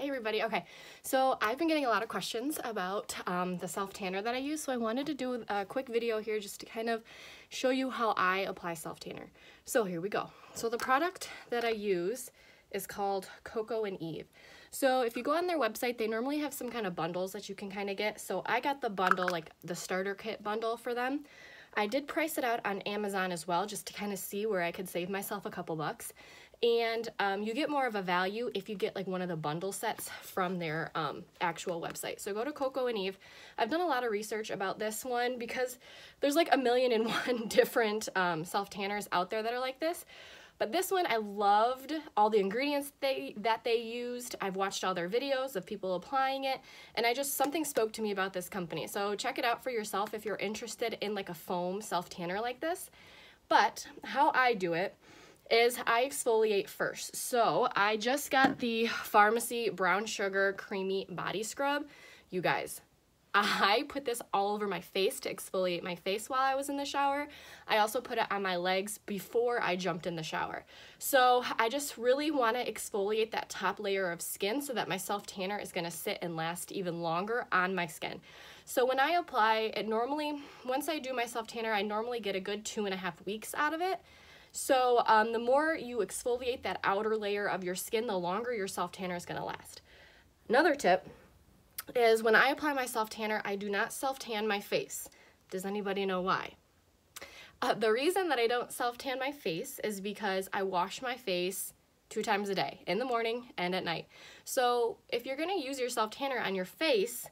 Hey everybody, okay, so I've been getting a lot of questions about the self-tanner that I use, so I wanted to do a quick video here just to kind of show you how I apply self-tanner. So here we go. So the product that I use is called Coco and Eve. So if you go on their website, they normally have some kind of bundles that you can kind of get. So I got the bundle, like the starter kit bundle for them. I did price it out on Amazon as well, just to kind of see where I could save myself a couple bucks. And you get more of a value if you get like one of the bundle sets from their actual website. So go to Coco and Eve. I've done a lot of research about this one because there's like 1,000,001 different self-tanners out there that are like this. But this one, I loved all the ingredients that they used. I've watched all their videos of people applying it, and something spoke to me about this company. So check it out for yourself if you're interested in like a foam self-tanner like this. But how I do it is I exfoliate first. So I just got the Pharmacy Brown Sugar Creamy Body Scrub. You guys, I put this all over my face to exfoliate my face while I was in the shower. I also put it on my legs before I jumped in the shower. So I just really want to exfoliate that top layer of skin so that my self-tanner is going to sit and last even longer on my skin. So when I apply it, normally, once I do my self-tanner, I normally get a good 2.5 weeks out of it. So the more you exfoliate that outer layer of your skin, the longer your self-tanner is going to last. Another tip is when I apply my self-tanner, I do not self-tan my face. Does anybody know why? The reason that I don't self-tan my face is because I wash my face 2 times a day, in the morning and at night. So if you're going to use your self-tanner on your face,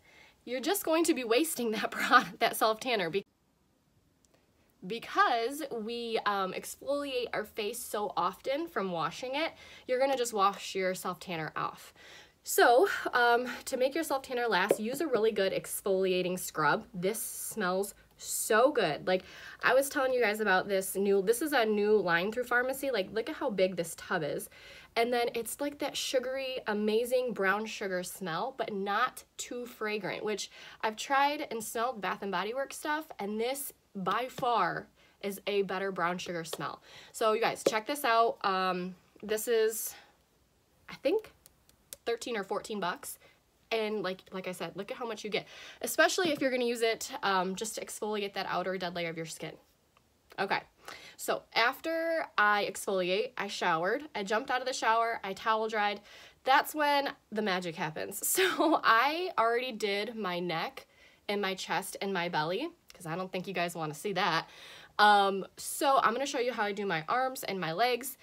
you're just going to be wasting that product, that self-tanner. Because we exfoliate our face so often from washing it, you're going to just wash your self-tanner off. So to make your self-tanner last, use a really good exfoliating scrub. This smells so good. Like I was telling you guys about this is a new line through Pharmacy. Like look at how big this tub is. And then it's like that sugary, amazing brown sugar smell, but not too fragrant, which I've tried and smelled Bath & Body Works stuff, and this by far is a better brown sugar smell. So you guys check this out. This is, I think, 13 or 14 bucks. And like I said, look at how much you get, especially if you're going to use it just to exfoliate that outer dead layer of your skin. Okay, so after I exfoliate, I showered, I jumped out of the shower, I towel dried. That's when the magic happens. So I already did my neck and my chest and my belly, because I don't think you guys want to see that. So I'm going to show you how I do my arms and my legs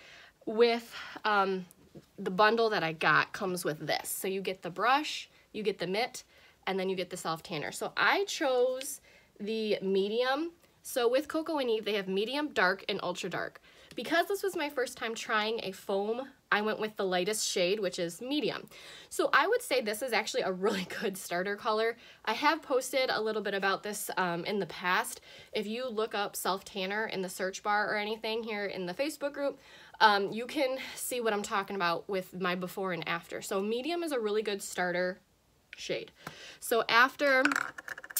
with the bundle that I got comes with this. So you get the brush, you get the mitt, and then you get the self-tanner. So I chose the medium. So with Coco and Eve, they have medium, dark, and ultra dark. Because this was my first time trying a foam, I went with the lightest shade, which is medium. So I would say this is actually a really good starter color. I have posted a little bit about this in the past. If you look up self-tanner in the search bar or anything here in the Facebook group, you can see what I'm talking about with my before and after. So medium is a really good starter shade. So after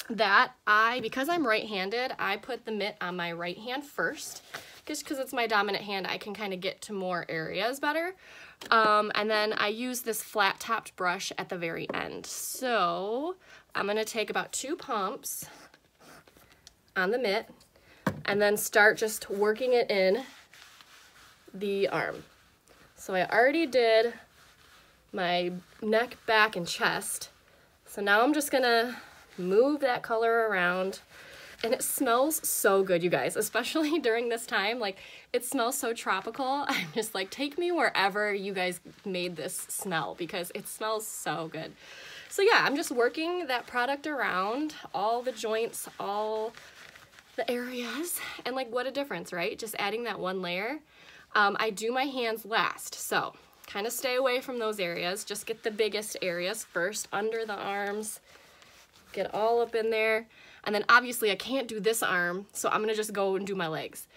that, because I'm right-handed, I put the mitt on my right hand first. Just because it's my dominant hand, I can kind of get to more areas better. And then I use this flat-topped brush at the very end. So I'm going to take about 2 pumps on the mitt and then start just working it in the arm. So I already did my neck, back, and chest. So now I'm just going to move that color around. And it smells so good, you guys, especially during this time. Like, it smells so tropical. I'm just like, take me wherever you guys made this smell, because it smells so good. So yeah, I'm just working that product around all the joints, all the areas, and like, what a difference, right? Just adding that one layer. I do my hands last, so kind of stay away from those areas. Just get the biggest areas first, under the arms, get all up in there. And then obviously I can't do this arm, so I'm gonna just go and do my legs.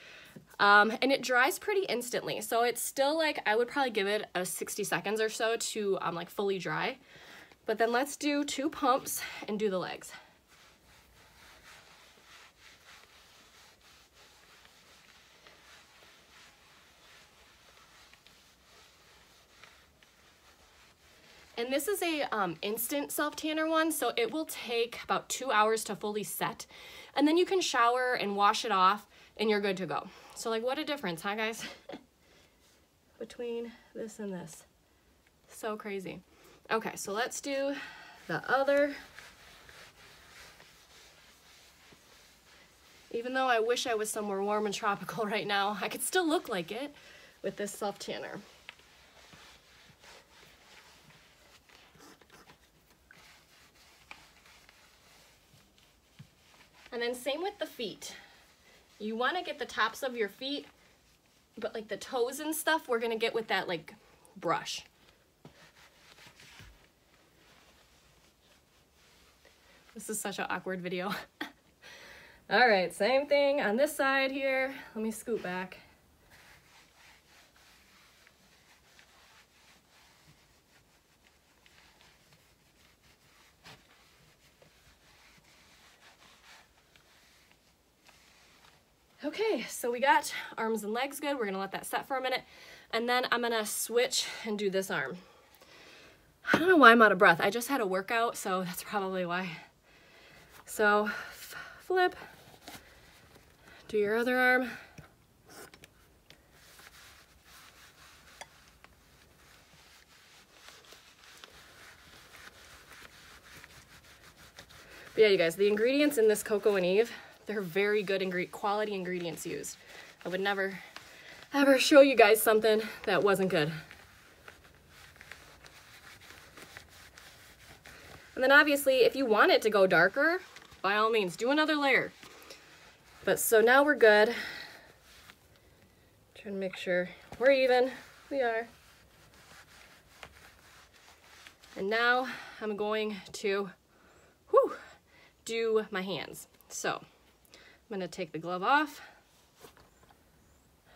And it dries pretty instantly. So it's still like, I would probably give it a 60 seconds or so to like fully dry. But then let's do 2 pumps and do the legs. And this is a instant self-tanner one, so it will take about 2 hours to fully set. And then you can shower and wash it off and you're good to go. So like, what a difference, huh guys? Between this and this. So crazy. Okay, so let's do the other. Even though I wish I was somewhere warm and tropical right now, I could still look like it with this self-tanner. And then same with the feet. You want to get the tops of your feet, but like the toes and stuff, we're going to get with that like brush. This is such an awkward video. All right, same thing on this side here. Let me scoot back. Okay, so we got arms and legs good. We're gonna let that set for a minute. And then I'm gonna switch and do this arm. I don't know why I'm out of breath. I just had a workout, so that's probably why. So flip, do your other arm. But yeah, you guys, the ingredients in this Coco and Eve, they're very good quality ingredients used. I would never, ever show you guys something that wasn't good. And then obviously, if you want it to go darker, by all means, do another layer. But so now we're good. Trying to make sure we're even. We are. And now I'm going to do my hands. So I'm gonna take the glove off.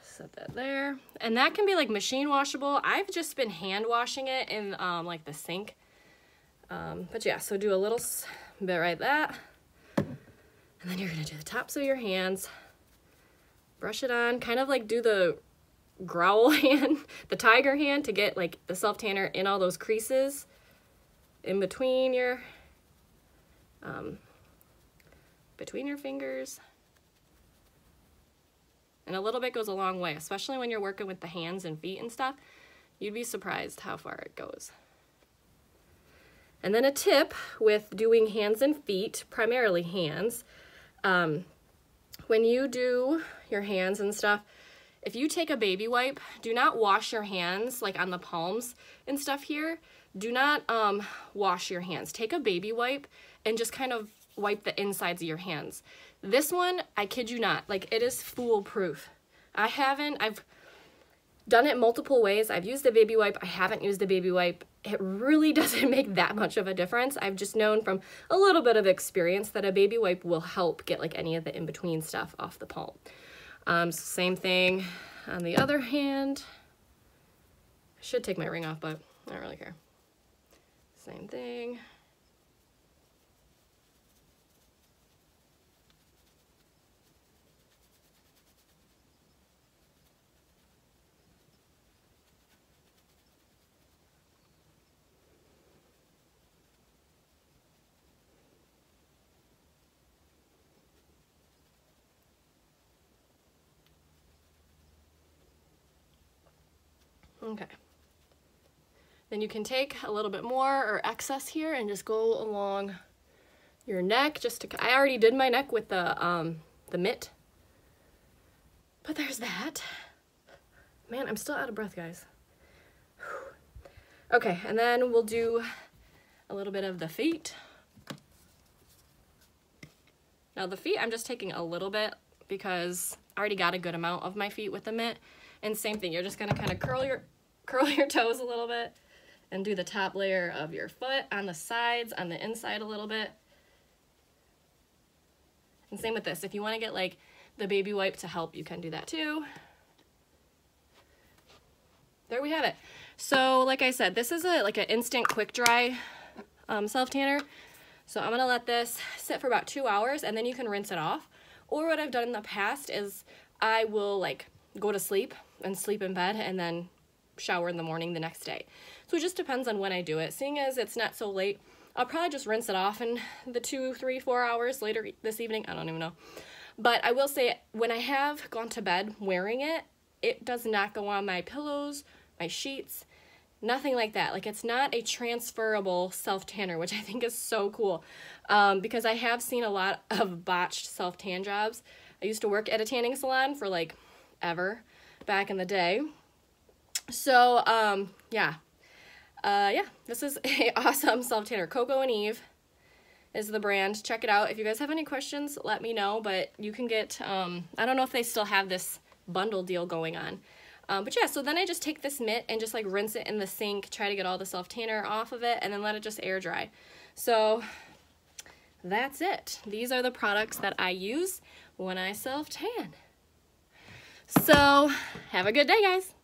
Set that there. And that can be like machine washable. I've just been hand washing it in like the sink. But yeah, so do a little bit right that. And then you're gonna do the tops of your hands. Brush it on, kind of like do the growl hand, the tiger hand, to get like the self-tanner in all those creases in between your fingers. And a little bit goes a long way, especially when you're working with the hands and feet and stuff. You'd be surprised how far it goes. And then a tip with doing hands and feet, primarily hands, when you do your hands and stuff, if you take a baby wipe, do not wash your hands like on the palms and stuff here. Do not wash your hands. Take a baby wipe and just kind of wipe the insides of your hands. This one, I kid you not, like it is foolproof. I've done it multiple ways. I've used a baby wipe. I haven't used a baby wipe. It really doesn't make that much of a difference. I've just known from a little bit of experience that a baby wipe will help get like any of the in-between stuff off the palm. Same thing on the other hand. I should take my ring off, but I don't really care. Same thing. Okay. Then you can take a little bit more or excess here and just go along your neck. I already did my neck with the mitt. But there's that. Man, I'm still out of breath, guys. Okay, and then we'll do a little bit of the feet. Now the feet, I'm just taking a little bit because I already got a good amount of my feet with the mitt. And same thing, you're just gonna kind of curl your toes a little bit and do the top layer of your foot on the sides, on the inside a little bit. And same with this. If you want to get like the baby wipe to help, you can do that too. There we have it. So like I said, this is like an instant quick dry self-tanner. So I'm gonna let this sit for about 2 hours and then you can rinse it off. Or what I've done in the past is I will like go to sleep and sleep in bed and then shower in the morning the next day. So it just depends on when I do it. Seeing as it's not so late, I'll probably just rinse it off in the 2, 3, 4 hours later this evening. I don't even know. But I will say, when I have gone to bed wearing it, it does not go on my pillows, my sheets, nothing like that. Like, it's not a transferable self-tanner, which I think is so cool, because I have seen a lot of botched self-tan jobs. I used to work at a tanning salon for like ever back in the day. So, yeah, this is a awesome self-tanner. Coco and Eve is the brand. Check it out. If you guys have any questions, let me know, but you can get, I don't know if they still have this bundle deal going on. But yeah, so then I just take this mitt and just like rinse it in the sink, try to get all the self-tanner off of it, and then let it just air dry. So that's it. These are the products that I use when I self-tan. So have a good day, guys.